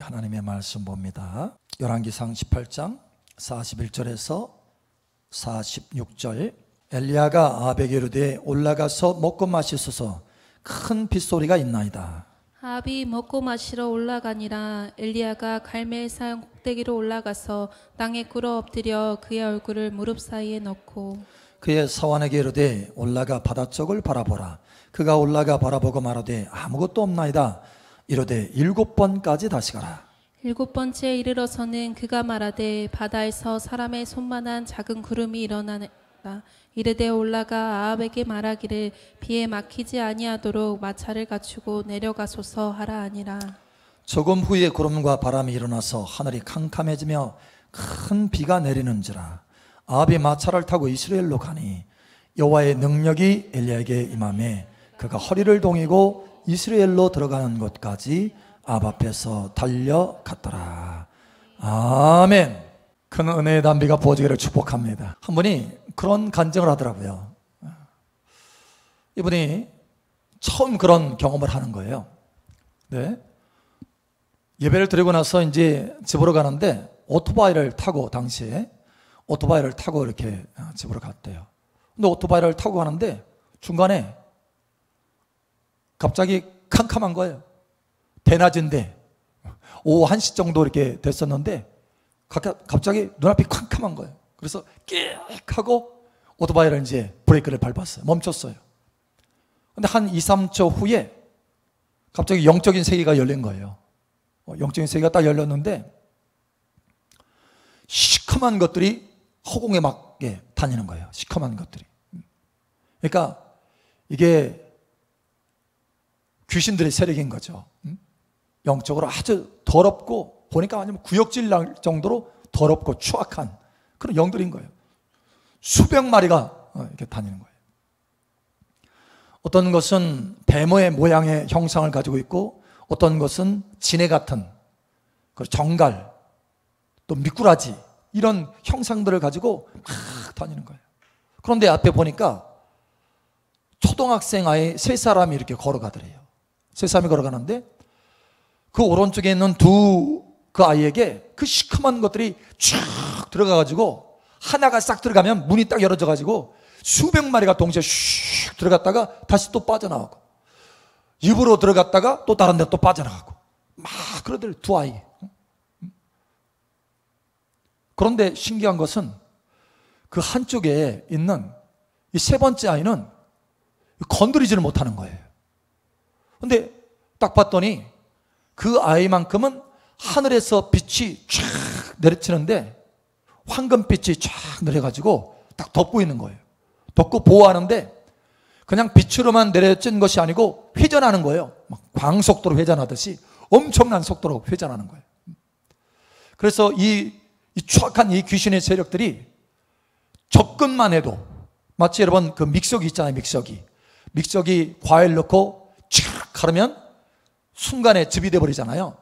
하나님의 말씀 봅니다. 열왕기상 18장 41절에서 46절. 엘리야가 아합에게 이르되 올라가서 먹고 마시소서. 큰 빗소리가 있나이다. 아합이 먹고 마시러 올라가니라. 엘리야가 갈멜산 꼭대기로 올라가서 땅에 꿇어 엎드려 그의 얼굴을 무릎 사이에 넣고 그의 사환에게 이르되 올라가 바다 쪽을 바라보라. 그가 올라가 바라보고 말하되 아무것도 없나이다. 이르되 7번까지 다시 가라. 7번째에 이르러서는 그가 말하되 바다에서 사람의 손만한 작은 구름이 일어나라. 이르되 올라가 아합에게 말하기를 비에 막히지 아니하도록 마차를 갖추고 내려가소서 하라 하니라. 조금 후에 구름과 바람이 일어나서 하늘이 캄캄해지며 큰 비가 내리는지라. 아합이 마차를 타고 이스라엘로 가니 여호와의 능력이 엘리야에게 임하매 그가 허리를 동이고 이스라엘로 들어가는 곳까지 아합 앞에서 달려갔더라. 아멘. 큰 은혜의 담비가 부어지기를 축복합니다. 한 분이 그런 간증을 하더라고요. 이분이 처음 그런 경험을 하는 거예요. 네. 예배를 드리고 나서 이제 집으로 가는데 오토바이를 타고, 당시에 오토바이를 타고 이렇게 집으로 갔대요. 근데 오토바이를 타고 가는데 중간에 갑자기 캄캄한 거예요. 대낮인데 오후 1시 정도 이렇게 됐었는데 갑자기 눈앞이 캄캄한 거예요. 그래서 끽 하고 오토바이를 이제 브레이크를 밟았어요. 멈췄어요. 근데 한 2, 3초 후에 갑자기 영적인 세계가 열린 거예요. 영적인 세계가 딱 열렸는데 시커먼 것들이 허공에 막 다니는 거예요. 시커먼 것들이. 그러니까 이게 귀신들의 세력인 거죠. 영적으로 아주 더럽고 보니까 아니면 구역질 날 정도로 더럽고 추악한 그런 영들인 거예요. 수백 마리가 이렇게 다니는 거예요. 어떤 것은 뱀의 모양의 형상을 가지고 있고 어떤 것은 지네 같은 정갈 또 미꾸라지 이런 형상들을 가지고 막 다니는 거예요. 그런데 앞에 보니까 초등학생 아이 3사람이 이렇게 걸어가더래요. 3사람이 걸어가는데 그 오른쪽에 있는 그 아이에게 그 시커먼 것들이 쭉 들어가가지고 하나가 싹 들어가면 문이 딱 열어져가지고 수백 마리가 동시에 슉 들어갔다가 다시 또 빠져나오고 입으로 들어갔다가 또 다른 데 또 빠져나가고 막 그러더래. 두 아이. 그런데 신기한 것은 그 한쪽에 있는 이 3번째 아이는 건드리지를 못하는 거예요. 근데 딱 봤더니 그 아이만큼은 하늘에서 빛이 쫙 내리치는데 황금빛이 쫙 내려가지고 딱 덮고 있는 거예요. 덮고 보호하는데 그냥 빛으로만 내려진 것이 아니고 회전하는 거예요. 막 광속도로 회전하듯이 엄청난 속도로 회전하는 거예요. 그래서 이 추악한 이 귀신의 세력들이 접근만 해도 마치 여러분 그 믹서기 있잖아요. 믹서기 과일 넣고 촥 가르면 순간에 즙이 돼버리잖아요.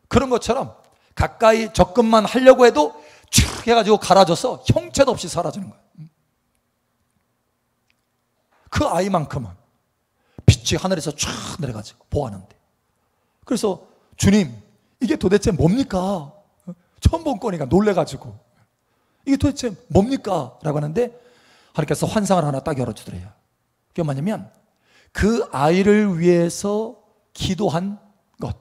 그런 것처럼 가까이 접근만 하려고 해도 촥 해가지고 갈아져서 형체도 없이 사라지는 거예요. 그 아이만큼은 빛이 하늘에서 쫙 내려가지고 보았는데, 그래서 주님 이게 도대체 뭡니까? 처음 본 거니까 놀래가지고 이게 도대체 뭡니까? 라고 하는데 하나님께서 환상을 하나 딱 열어주더래요. 그게 뭐냐면 그 아이를 위해서 기도한 것,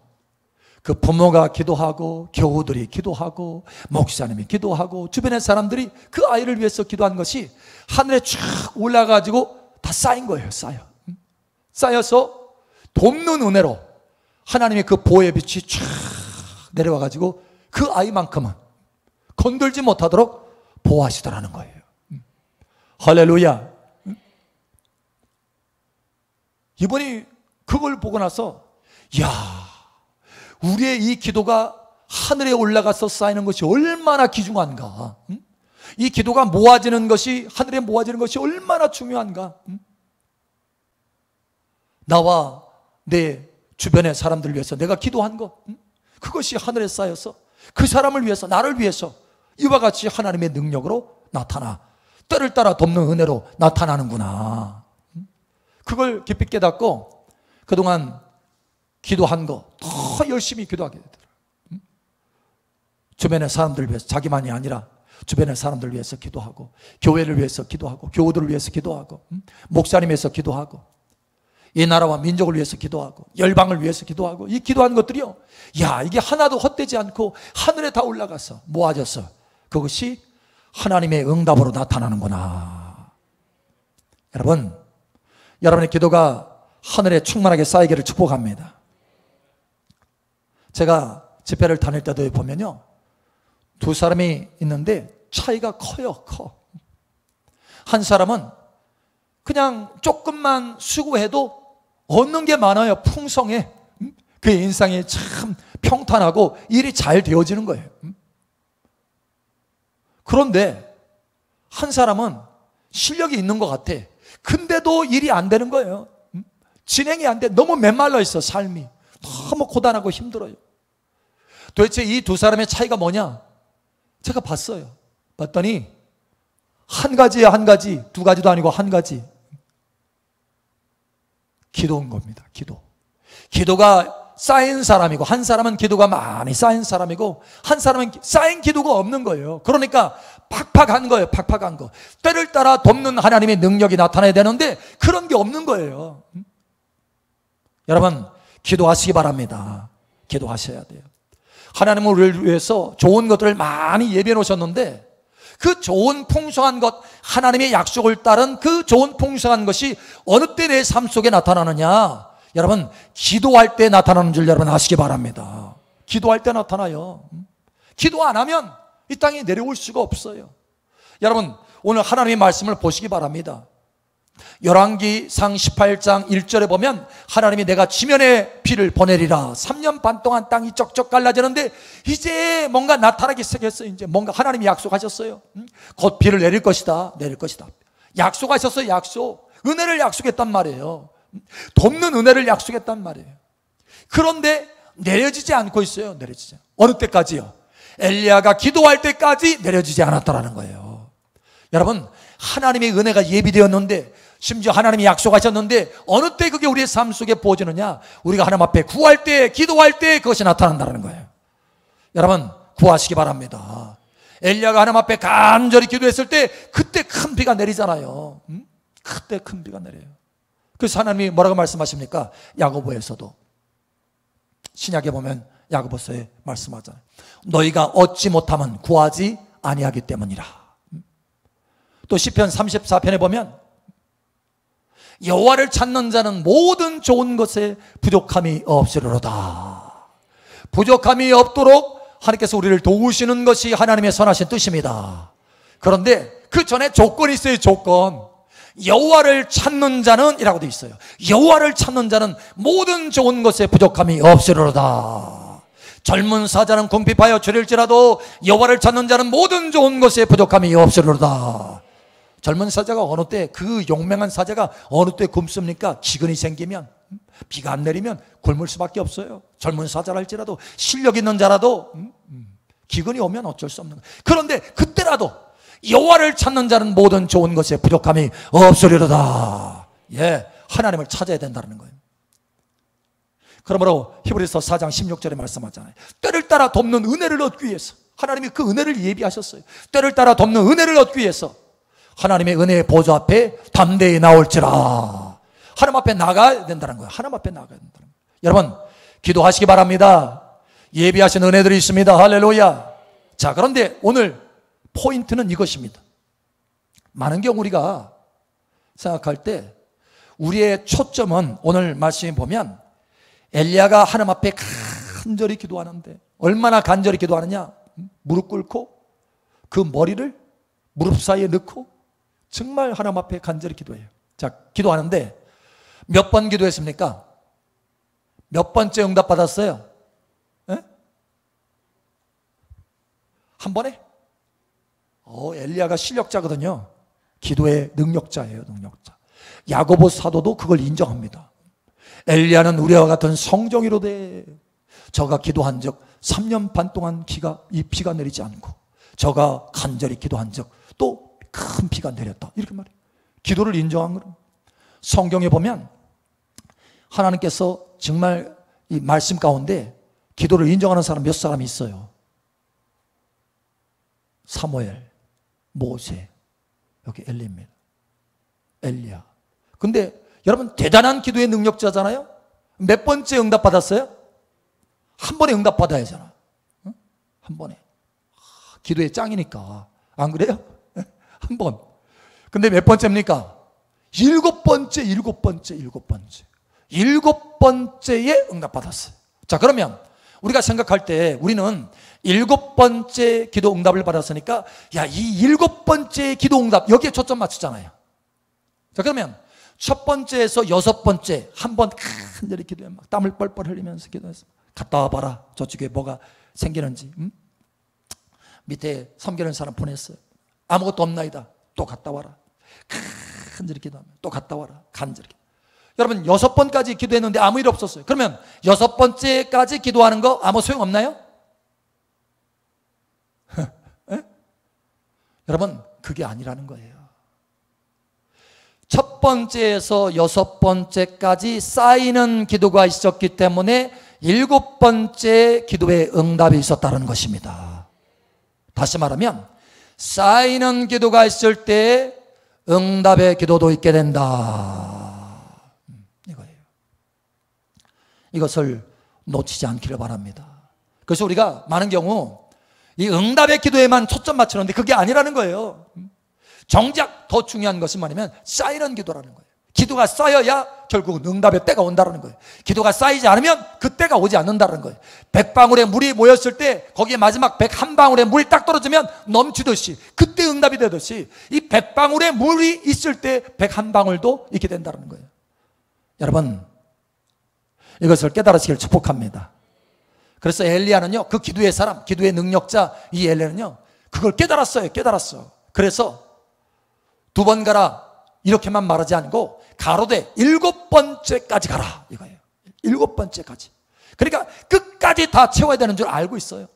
그 부모가 기도하고 교우들이 기도하고 목사님이 기도하고 주변의 사람들이 그 아이를 위해서 기도한 것이 하늘에 쫙 올라가지고 다 쌓인 거예요. 쌓여서 돕는 은혜로 하나님의 그 보호의 빛이 쫙 내려와가지고 그 아이만큼은 건들지 못하도록 보호하시더라는 거예요. 할렐루야. 이번이 그걸 보고 나서 야, 우리의 이 기도가 하늘에 올라가서 쌓이는 것이 얼마나 귀중한가. 이 기도가 모아지는 것이, 하늘에 모아지는 것이 얼마나 중요한가. 나와 내 주변의 사람들을 위해서 내가 기도한 것, 그것이 하늘에 쌓여서 그 사람을 위해서, 나를 위해서 이와 같이 하나님의 능력으로 나타나 때를 따라 돕는 은혜로 나타나는구나. 그걸 깊이 깨닫고 그동안 기도한 거 더 열심히 기도하게 되더라. 주변의 사람들을 위해서, 자기만이 아니라 주변의 사람들을 위해서 기도하고, 교회를 위해서 기도하고, 교우들을 위해서 기도하고, 목사님 위해서 기도하고, 이 나라와 민족을 위해서 기도하고, 열방을 위해서 기도하고, 이 기도하는 것들이요, 야, 이게 하나도 헛되지 않고 하늘에 다 올라가서 모아져서 그것이 하나님의 응답으로 나타나는구나. 여러분, 여러분의 기도가 하늘에 충만하게 쌓이기를 축복합니다. 제가 집회를 다닐 때도 보면요, 두 사람이 있는데 차이가 커요. 한 사람은 그냥 조금만 수고해도 얻는 게 많아요. 풍성해. 그의 인생이 참 평탄하고 일이 잘 되어지는 거예요. 그런데 한 사람은 실력이 있는 것 같아. 근데도 일이 안 되는 거예요. 진행이 안 돼. 너무 메말라 있어, 삶이. 너무 고단하고 힘들어요. 도대체 이 두 사람의 차이가 뭐냐? 제가 봤어요. 봤더니 한 가지야, 한 가지. 두 가지도 아니고 한 가지. 기도인 겁니다. 기도가 쌓인 사람이고, 한 사람은 기도가 많이 쌓인 사람이고, 한 사람은 쌓인 기도가 없는 거예요. 그러니까 팍팍한 거예요. 팍팍한 거. 때를 따라 돕는 하나님의 능력이 나타나야 되는데 그런 게 없는 거예요. 여러분, 기도하시기 바랍니다. 기도하셔야 돼요. 하나님은 우리를 위해서 좋은 것들을 많이 예비해 놓으셨는데, 그 좋은 풍성한 것, 하나님의 약속을 따른 그 좋은 풍성한 것이 어느 때 내 삶 속에 나타나느냐? 여러분, 기도할 때 나타나는 줄 여러분 아시기 바랍니다. 기도할 때 나타나요. 기도 안 하면 이 땅에 내려올 수가 없어요. 여러분, 오늘 하나님의 말씀을 보시기 바랍니다. 열왕기상 18장 1절에 보면 하나님이 내가 지면에 비를 보내리라. 3년 반 동안 땅이 쩍쩍 갈라지는데 이제 뭔가 나타나기 시작했어요. 이제 뭔가 하나님이 약속하셨어요. 곧 비를 내릴 것이다. 약속하셨어요. 약속. 은혜를 약속했단 말이에요. 돕는 은혜를 약속했단 말이에요. 그런데 내려지지 않고 있어요. 내려지지. 어느 때까지요? 엘리야가 기도할 때까지 내려지지 않았다라는 거예요. 여러분, 하나님의 은혜가 예비되었는데, 심지어 하나님이 약속하셨는데 어느 때 그게 우리의 삶 속에 부어지느냐? 우리가 하나님 앞에 구할 때, 기도할 때 그것이 나타난다는 거예요. 여러분, 구하시기 바랍니다. 엘리야가 하나님 앞에 간절히 기도했을 때 그때 큰 비가 내리잖아요. 그때 큰 비가 내려요. 그래서 하나님이 뭐라고 말씀하십니까? 야고보에서도, 신약에 보면 야고보서에 말씀하잖아요. 너희가 얻지 못하면 구하지 아니하기 때문이라. 또 시편 34편에 보면 여호와를 찾는 자는 모든 좋은 것에 부족함이 없으리로다. 부족함이 없도록 하나님께서 우리를 도우시는 것이 하나님의 선하신 뜻입니다. 그런데 그 전에 조건이 있어요. 조건. 여호와를 찾는 자는 이라고 되어 있어요. 여호와를 찾는 자는 모든 좋은 것에 부족함이 없으리로다. 젊은 사자는 궁핍하여 줄일지라도 여호와를 찾는 자는 모든 좋은 것에 부족함이 없으리로다. 젊은 사자가 어느 때, 그 용맹한 사자가 어느 때 굶습니까? 기근이 생기면, 비가 안 내리면 굶을 수밖에 없어요. 젊은 사자랄지라도, 실력 있는 자라도 기근이 오면 어쩔 수 없는 거예요. 그런데 그때라도 여호와를 찾는 자는 모든 좋은 것에 부족함이 없으리로다. 예, 하나님을 찾아야 된다는 거예요. 그러므로 히브리서 4장 16절에 말씀하잖아요. 때를 따라 돕는 은혜를 얻기 위해서, 하나님이 그 은혜를 예비하셨어요. 때를 따라 돕는 은혜를 얻기 위해서 하나님의 은혜의 보좌 앞에 담대히 나올지라. 하나님 앞에 나가야 된다는 거예요. 하나님 앞에 나가야 된다는 거예요. 여러분, 기도하시기 바랍니다. 예비하신 은혜들이 있습니다. 할렐루야. 자, 그런데 오늘 포인트는 이것입니다. 많은 경우 우리가 생각할 때 우리의 초점은, 오늘 말씀에 보면 엘리야가 하나님 앞에 간절히 기도하는데, 얼마나 간절히 기도하느냐? 무릎 꿇고 그 머리를 무릎 사이에 넣고 정말 하나님 앞에 간절히 기도해요. 자, 기도하는데 몇 번 기도했습니까? 몇 번째 응답 받았어요? 에? 한 번에? 엘리야가 실력자거든요. 기도의 능력자예요. 능력자. 야고보 사도도 그걸 인정합니다. 엘리야는 우리와 같은 성정이로되 저가 기도한 적 3년 반 동안 비가 내리지 않고, 저가 간절히 기도한 적 또 큰 비가 내렸다. 이렇게 말해요. 기도를 인정한 거예요. 성경에 보면 하나님께서 정말 이 말씀 가운데 기도를 인정하는 사람 몇 사람이 있어요. 사무엘, 모세, 여기 엘리입니다. 엘리야. 근데 여러분 대단한 기도의 능력자잖아요. 몇 번째 응답 받았어요? 한 번에 응답 받아야 하잖아. 응? 한 번에. 기도의 짱이니까. 안 그래요? 한 번. 근데 몇 번째입니까? 일곱 번째에 응답 받았어요. 자, 그러면 우리가 생각할 때 우리는 일곱 번째 기도 응답을 받았으니까 야, 이 일곱 번째 기도 응답 여기에 초점 맞추잖아요. 자, 그러면 첫 번째에서 여섯 번째 한 번 간절히 기도해 막 땀을 뻘뻘 흘리면서 기도해서 갔다 와봐라. 저쪽에 뭐가 생기는지. 밑에 섬기는 사람 보냈어요. 아무것도 없나이다. 또 갔다 와라. 간절히 기도하면 또 갔다 와라. 간절히. 여러분 여섯 번까지 기도했는데 아무 일 없었어요. 그러면 여섯 번째까지 기도하는 거 아무 소용 없나요? 여러분 그게 아니라는 거예요. 첫 번째에서 여섯 번째까지 쌓이는 기도가 있었기 때문에 일곱 번째 기도에 응답이 있었다는 것입니다. 다시 말하면 쌓이는 기도가 있을 때 응답의 기도도 있게 된다. 이거예요. 이것을 놓치지 않기를 바랍니다. 그래서 우리가 많은 경우 이 응답의 기도에만 초점 맞추는데 그게 아니라는 거예요. 정작 더 중요한 것은 뭐냐면 쌓이는 기도라는 거예요. 기도가 쌓여야 결국은 응답의 때가 온다는 거예요. 기도가 쌓이지 않으면 그 때가 오지 않는다는 거예요. 100방울의 물이 모였을 때 거기에 마지막 101방울의 물이 딱 떨어지면 넘치듯이 그때 응답이 되듯이 이 100방울의 물이 있을 때 101방울도 있게 된다는 거예요. 여러분 이것을 깨달으시길 축복합니다. 그래서 엘리야는요, 그 기도의 사람, 기도의 능력자 이 엘리야는요 그걸 깨달았어요. 그래서 두 번 가라 이렇게만 말하지 않고 가로되 일곱 번째까지 가라 이거예요. 일곱 번째까지. 그러니까 끝까지 다 채워야 되는 줄 알고 있어요.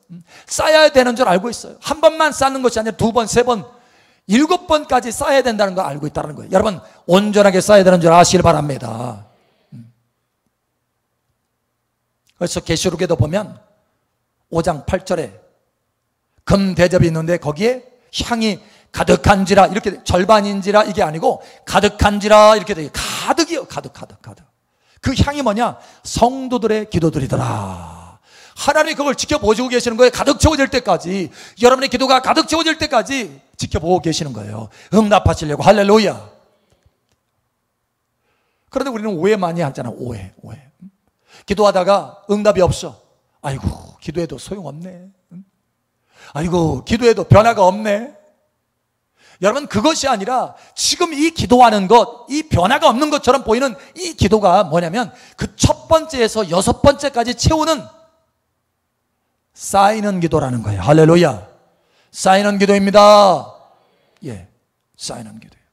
쌓여야 되는 줄 알고 있어요. 한 번만 쌓는 것이 아니라 두 번, 세 번, 일곱 번까지 쌓여야 된다는 걸 알고 있다는 거예요. 여러분 온전하게 쌓여야 되는 줄 아시길 바랍니다. 그래서 계시록에도 보면 5장 8절에 금 대접이 있는데 거기에 향이 가득한지라 이렇게 절반인지라 이게 아니고 가득한지라 이렇게 돼요. 가득이요. 가득. 그 향이 뭐냐? 성도들의 기도들이더라. 하나님이 그걸 지켜보시고 계시는 거예요. 가득 채워질 때까지. 여러분의 기도가 가득 채워질 때까지 지켜보고 계시는 거예요. 응답하시려고. 할렐루야. 그런데 우리는 오해 많이 하잖아. 오해. 기도하다가 응답이 없어. 아이고 기도해도 소용없네. 아이고 기도해도 변화가 없네. 여러분 그것이 아니라 지금 이 기도하는 것, 이 변화가 없는 것처럼 보이는 이 기도가 뭐냐면 그 첫 번째에서 여섯 번째까지 채우는 쌓이는 기도라는 거예요. 할렐루야. 쌓이는 기도입니다. 예, 쌓이는 기도예요.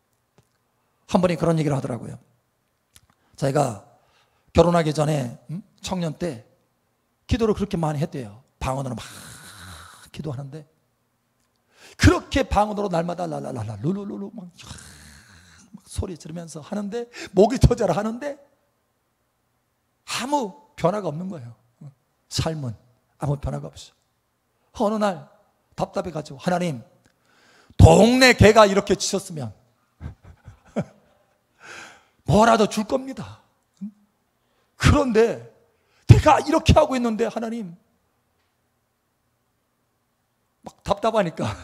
한 분이 그런 얘기를 하더라고요. 자기가 결혼하기 전에 청년 때 기도를 그렇게 많이 했대요. 방언으로 막 기도하는데 그렇게 방언으로 날마다 랄랄랄라 룰루루루 막 소리 지르면서 하는데 목이 터져라 하는데 아무 변화가 없는 거예요. 삶은 아무 변화가 없어. 어느 날 답답해가지고 하나님 동네 개가 이렇게 짖었으면 뭐라도 줄 겁니다. 그런데 내가 이렇게 하고 있는데 하나님 막 답답하니까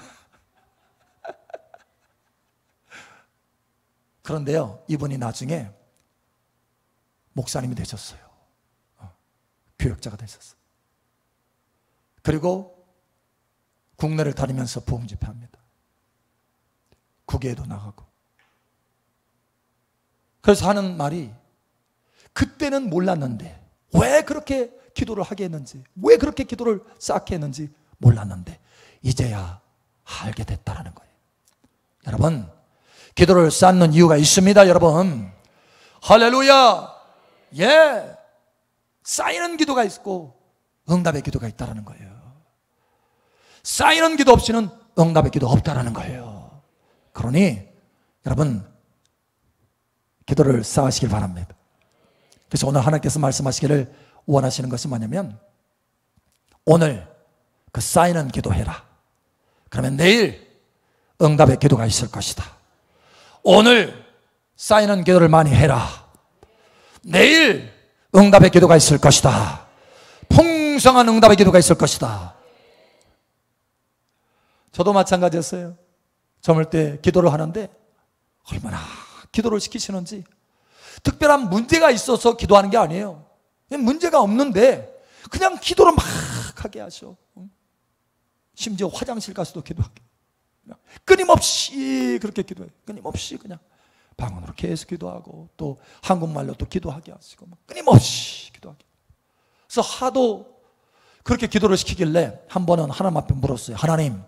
그런데요 이분이 나중에 목사님이 되셨어요. 교역자가 되셨어요. 그리고 국내를 다니면서 부흥 집회합니다. 국외에도 나가고. 그래서 하는 말이 그때는 몰랐는데 왜 그렇게 기도를 하게 했는지, 왜 그렇게 기도를 쌓게 했는지 몰랐는데 이제야 알게 됐다라는 거예요. 여러분 기도를 쌓는 이유가 있습니다. 여러분 할렐루야. 예, 쌓이는 기도가 있고 응답의 기도가 있다라는 거예요. 쌓이는 기도 없이는 응답의 기도 없다라는 거예요. 그러니 여러분 기도를 쌓으시길 바랍니다. 그래서 오늘 하나님께서 말씀하시기를 원하시는 것이 뭐냐면 오늘 그 쌓이는 기도해라. 그러면 내일 응답의 기도가 있을 것이다. 오늘 쌓이는 기도를 많이 해라. 내일 응답의 기도가 있을 것이다. 풍성한 응답의 기도가 있을 것이다. 저도 마찬가지였어요. 저물 때 기도를 하는데 얼마나 기도를 시키시는지. 특별한 문제가 있어서 기도하는 게 아니에요. 문제가 없는데 그냥 기도를 막 하게 하셔. 심지어 화장실 가서도 기도하게. 끊임없이 그렇게 기도해요. 끊임없이 그냥 방언으로 계속 기도하고 또 한국말로 또 기도하게 하시고 끊임없이 기도하게. 그래서 하도 그렇게 기도를 시키길래 한 번은 하나님 앞에 물었어요. 하나님,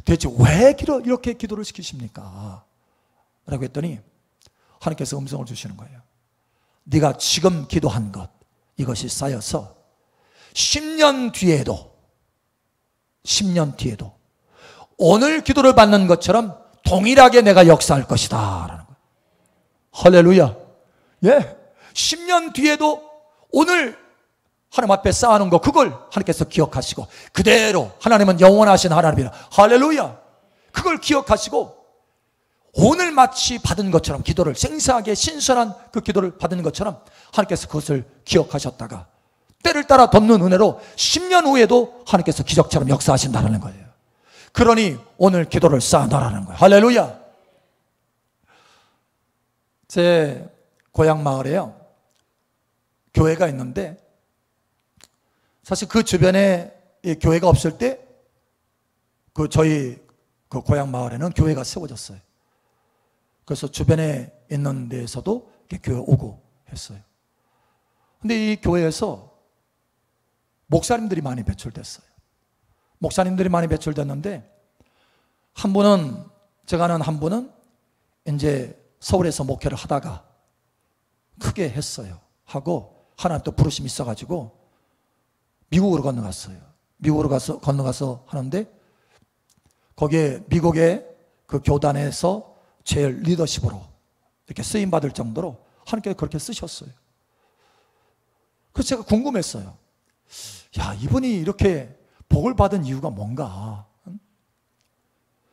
도대체 왜 이렇게 기도를 시키십니까? 라고 했더니 하나님께서 음성을 주시는 거예요. 네가 지금 기도한 것, 이것이 쌓여서 10년 뒤에도 오늘 기도를 받는 것처럼 동일하게 내가 역사할 것이다 라는 거예요. 할렐루야. 예, 10년 뒤에도 오늘 하나님 앞에 쌓아놓은 거, 그걸 하나님께서 기억하시고 그대로, 하나님은 영원하신 하나님이라. 할렐루야. 그걸 기억하시고 오늘 마치 받은 것처럼, 기도를 생생하게 신선한 그 기도를 받은 것처럼 하나님께서 그것을 기억하셨다가 때를 따라 덮는 은혜로 10년 후에도 하나님께서 기적처럼 역사하신다는 거예요. 그러니 오늘 기도를 쌓아놔라는 거예요. 할렐루야. 제 고향 마을에요, 교회가 있는데 사실 그 주변에 교회가 없을 때 저희 그 고향 마을에는 교회가 세워졌어요. 그래서 주변에 있는 데에서도 교회 오고 했어요. 근데 이 교회에서 목사님들이 많이 배출됐어요. 목사님들이 많이 배출됐는데 한 분은, 제가 아는 한 분은 이제 서울에서 목회를 하다가 크게 했어요. 하고 하나님 또 부르심이 있어가지고 미국으로 건너갔어요. 미국으로 건너가서 하는데 거기에 미국의 그 교단에서 제일 리더십으로 이렇게 쓰임받을 정도로 하나님께서 그렇게 쓰셨어요. 그래서 제가 궁금했어요. 야, 이분이 이렇게 복을 받은 이유가 뭔가.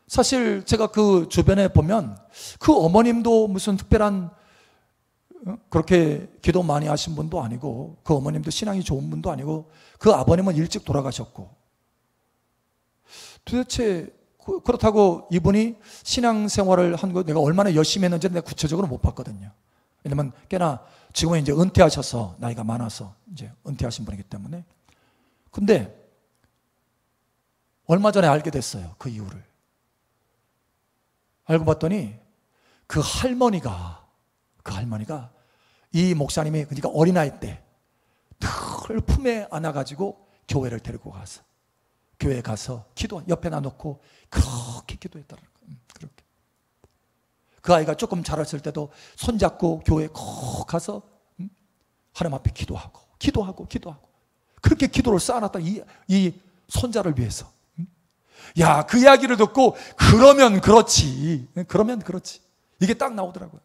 사실 제가 그 주변에 보면 그 어머님도 무슨 특별한 그렇게 기도 많이 하신 분도 아니고, 그 어머님도 신앙이 좋은 분도 아니고, 그 아버님은 일찍 돌아가셨고, 도대체 그렇다고 이분이 신앙생활을 한 거 내가 얼마나 열심히 했는지 내가 구체적으로 못 봤거든요. 왜냐면 꽤나 지금은 이제 은퇴하셔서, 나이가 많아서 이제 은퇴하신 분이기 때문에. 근데 얼마 전에 알게 됐어요, 그 이유를. 알고 봤더니 그 할머니가 이 목사님이, 그러니까 어린아이 때 늘 품에 안아가지고 교회를 데리고 가서, 교회에 가서 옆에 놔놓고 그렇게 기도했다는 거예요. 그렇게. 그 아이가 조금 자랐을 때도 손잡고 교회에 꼭 가서 하나님 앞에 기도하고 그렇게 기도를 쌓아놨다, 이 손자를 위해서. 야, 그 이야기를 듣고 그러면 그렇지, 이게 딱 나오더라고요.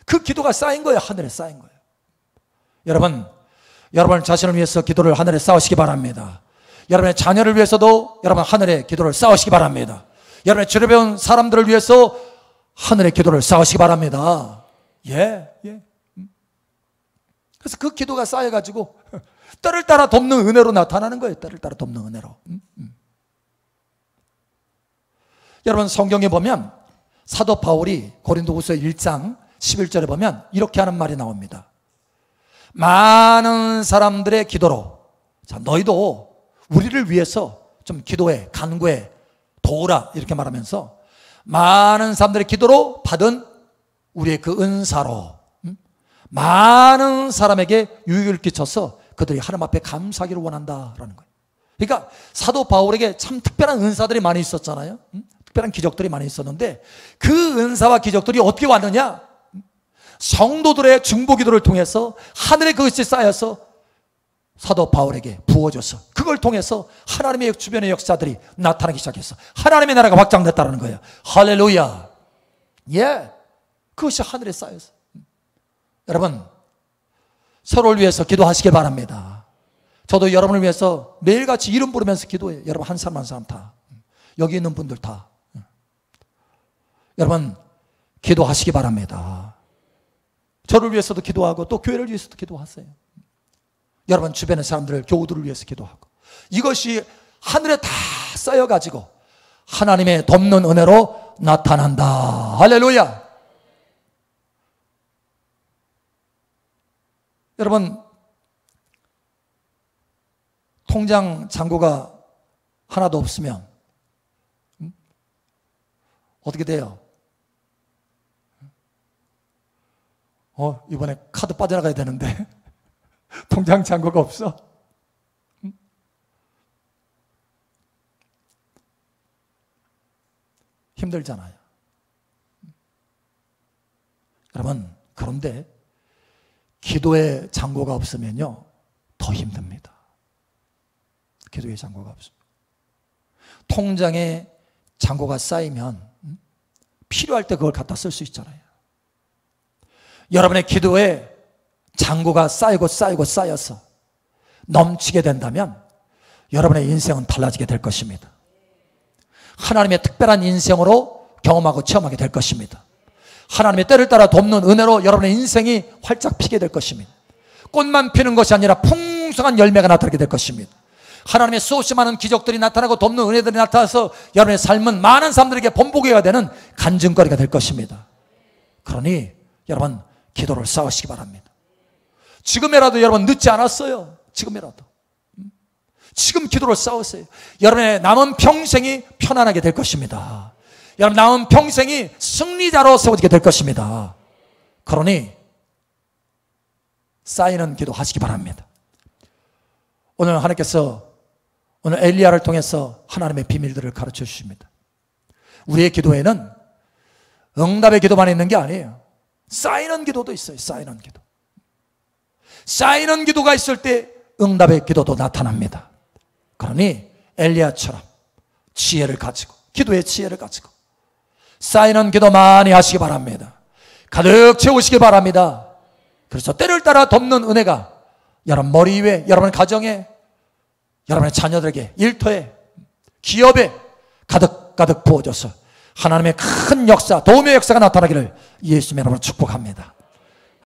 그 기도가 쌓인 거예요. 하늘에 쌓인 거예요. 여러분 자신을 위해서 기도를 하늘에 쌓으시기 바랍니다. 여러분의 자녀를 위해서도 여러분 하늘에 기도를 쌓으시기 바랍니다. 여러분의 주변 사람들을 위해서 하늘에 기도를 쌓으시기 바랍니다. 예. 그래서 그 기도가 쌓여가지고 때를 따라 덮는 은혜로 나타나는 거예요. 때를 따라 덮는 은혜로. 여러분 성경에 보면 사도 바울이 고린도후서 1장 11절에 보면 이렇게 하는 말이 나옵니다. 많은 사람들의 기도로, 자, 너희도 우리를 위해서 좀 기도해, 간구해, 도우라, 이렇게 말하면서 많은 사람들의 기도로 받은 우리의 그 은사로 많은 사람에게 유익을 끼쳐서 그들이 하나님 앞에 감사하기를 원한다라는 거예요. 그러니까 사도 바울에게 참 특별한 은사들이 많이 있었잖아요. 특별한 기적들이 많이 있었는데 그 은사와 기적들이 어떻게 왔느냐? 성도들의 중보기도를 통해서 하늘에 그것이 쌓여서 사도 바울에게 부어져서 그걸 통해서 하나님의 주변의 역사들이 나타나기 시작했어. 하나님의 나라가 확장됐다는 거예요. 할렐루야. 예, 그것이 하늘에 쌓여서. 여러분 서로를 위해서 기도하시기 바랍니다. 저도 여러분을 위해서 매일같이 이름 부르면서 기도해요. 여러분 한 사람 한 사람 다. 여기 있는 분들 다. 여러분, 기도하시기 바랍니다. 저를 위해서도 기도하고 또 교회를 위해서도 기도하세요. 여러분 주변의 사람들, 교우들을 위해서 기도하고, 이것이 하늘에 다 쌓여가지고 하나님의 돕는 은혜로 나타난다. 할렐루야. 여러분, 통장 잔고가 하나도 없으면 어떻게 돼요? 이번에 카드 빠져나가야 되는데 통장 잔고가 없어? 힘들잖아요. 여러분, 그런데 기도의 잔고가 없으면요 더 힘듭니다. 기도의 잔고가 없으면. 통장에 잔고가 쌓이면 필요할 때 그걸 갖다 쓸 수 있잖아요. 여러분의 기도에 잔고가 쌓여서 넘치게 된다면 여러분의 인생은 달라지게 될 것입니다. 하나님의 특별한 인생으로 경험하고 체험하게 될 것입니다. 하나님의 때를 따라 돕는 은혜로 여러분의 인생이 활짝 피게 될 것입니다. 꽃만 피는 것이 아니라 풍성한 열매가 나타나게 될 것입니다. 하나님의 수없이 많은 기적들이 나타나고 돕는 은혜들이 나타나서 여러분의 삶은 많은 사람들에게 본보기가 되는 간증거리가 될 것입니다. 그러니 여러분, 기도를 쌓으시기 바랍니다. 지금이라도 여러분 늦지 않았어요. 지금이라도. 지금 기도를 쌓으세요. 여러분의 남은 평생이 편안하게 될 것입니다. 여러분 남은 평생이 승리자로 세워지게 될 것입니다. 그러니 쌓이는 기도 하시기 바랍니다. 오늘 하나님께서 오늘 엘리야를 통해서 하나님의 비밀들을 가르쳐 주십니다. 우리의 기도에는 응답의 기도만 있는 게 아니에요. 쌓이는 기도도 있어요. 쌓이는 기도. 쌓이는 기도가 있을 때 응답의 기도도 나타납니다. 그러니 엘리야처럼 지혜를 가지고, 기도의 지혜를 가지고 쌓이는 기도 많이 하시기 바랍니다. 가득 채우시기 바랍니다. 그래서 때를 따라 돕는 은혜가 여러분 머리 위에, 여러분 가정에, 여러분의 자녀들에게, 일터에, 기업에 가득 부어져서 하나님의 큰 역사, 도움의 역사가 나타나기를 예수님 이름으로 축복합니다.